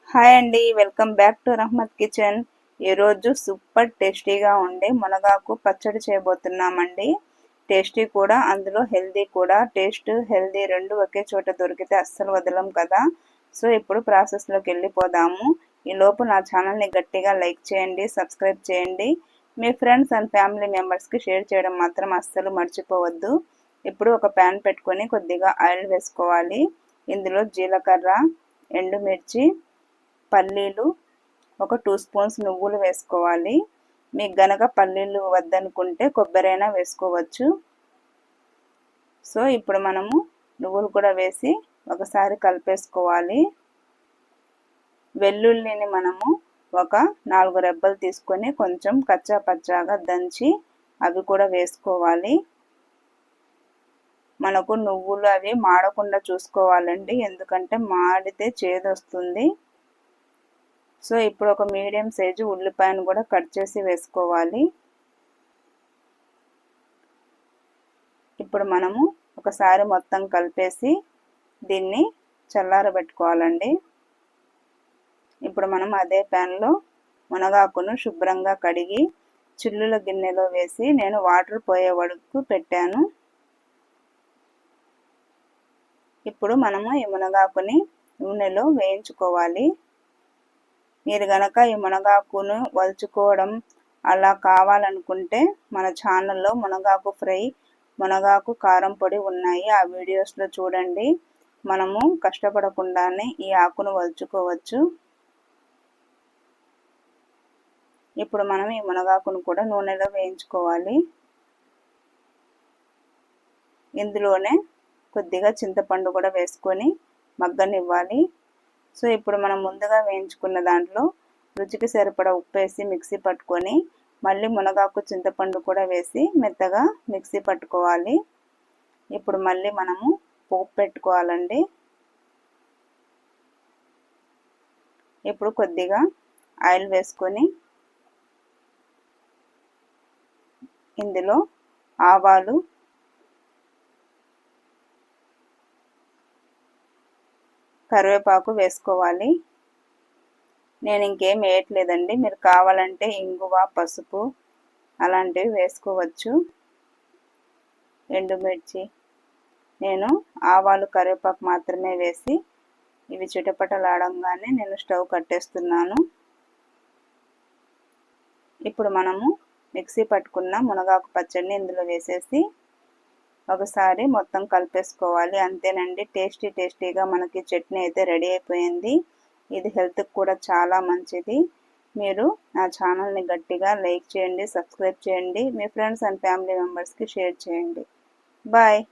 Hi అండి, welcome back to Rahmat kitchen. ఈరోజు super టేస్టీగా ఉండే మునగాకు పచ్చడి చేయబోతున్నామండి. టేస్టీ కూడా, అందులో హెల్దీ కూడా. టేస్ట్ హెల్దీ రెండు ఒకే చోట దొరికితే అస్సలు వదలం కదా. సో ఇప్పుడు ప్రాసెస్లోకి వెళ్ళిపోదాము. ఈలోపు నా ఛానల్ని గట్టిగా లైక్ చేయండి, సబ్స్క్రైబ్ చేయండి. మీ ఫ్రెండ్స్ అండ్ ఫ్యామిలీ మెంబర్స్కి షేర్ చేయడం మాత్రం అస్సలు మర్చిపోవద్దు. ఇప్పుడు ఒక ప్యాన్ పెట్టుకొని కొద్దిగా ఆయిల్ వేసుకోవాలి. ఇందులో జీలకర్ర, ఎండుమిర్చి, పల్లీలు, ఒక 2 స్పూన్స్ నువ్వులు వేసుకోవాలి. మీకు గనక పల్లీలు వద్దనుకుంటే కొబ్బరైనా వేసుకోవచ్చు. సో ఇప్పుడు మనము నువ్వులు కూడా వేసి ఒకసారి కలిపేసుకోవాలి. వెల్లుల్లిని మనము ఒక 4 రెబ్బలు తీసుకొని కొంచెం కచ్చా పచ్చాగా దంచి అవి కూడా వేసుకోవాలి. మనకు నువ్వులు అవి మాడకుండా చూసుకోవాలండి, ఎందుకంటే మాడితే చేదొస్తుంది. సో ఇప్పుడు ఒక మీడియం సైజు ఉల్లిపాయను కూడా కట్ చేసి వేసుకోవాలి. ఇప్పుడు మనము ఒకసారి మొత్తం కలిపేసి దీన్ని చల్లారబెట్టుకోవాలండి. ఇప్పుడు మనం అదే ప్యాన్లో మునగాకును శుభ్రంగా కడిగి చిల్లుల గిన్నెలో వేసి నేను వాటర్ పోయే వరకు పెట్టాను. ఇప్పుడు మనము ఈ మునగాకుని నూనెలో వేయించుకోవాలి. మీరు గనక ఈ మునగాకును వలుచుకోవడం అలా కావాలనుకుంటే మన ఛానల్లో మునగాకు ఫ్రై, మునగాకు కారం పొడి ఉన్నాయి. ఆ వీడియోస్లో చూడండి. మనము కష్టపడకుండానే ఈ ఆకును వలుచుకోవచ్చు. ఇప్పుడు మనం ఈ మునగాకును కూడా నూనెలో వేయించుకోవాలి. ఇందులోనే కొద్దిగా చింతపండు కూడా వేసుకొని మగ్గనివ్వాలి. సో ఇప్పుడు మనం ముందుగా వేయించుకున్న దాంట్లో రుచికి సరిపడా ఉప్పు వేసి మిక్సీ పట్టుకొని మళ్ళీ మునగాకు, చింతపండు కూడా వేసి మెత్తగా మిక్సీ పట్టుకోవాలి. ఇప్పుడు మళ్ళీ మనము పోపు పెట్టుకోవాలండి. ఇప్పుడు కొద్దిగా ఆయిల్ వేసుకొని ఇందులో ఆవాలు, కరివేపాకు వేసుకోవాలి. నేను ఇంకేం వేయట్లేదండి, మీరు కావాలంటే ఇంగువ, పసుపు అలాంటివి వేసుకోవచ్చు. ఎండుమిర్చి, నేను ఆవాలు, కరివేపాకు మాత్రమే వేసి ఇవి చిటపటలాడంగానే నేను స్టవ్ కట్టేస్తున్నాను. ఇప్పుడు మనము మిక్సీ పట్టుకున్న మునగాకు పచ్చడిని ఇందులో వేసేసి ఒకసారి మొత్తం కలిపేసుకోవాలి. అంతేనండి, టేస్టీగా మనకి చట్నీ అయితే రెడీ అయిపోయింది. ఇది హెల్త్కి కూడా చాలా మంచిది. మీరు నా ఛానల్ని గట్టిగా లైక్ చేయండి, సబ్స్క్రైబ్ చేయండి. మీ ఫ్రెండ్స్ అండ్ ఫ్యామిలీ మెంబర్స్కి షేర్ చేయండి. బాయ్.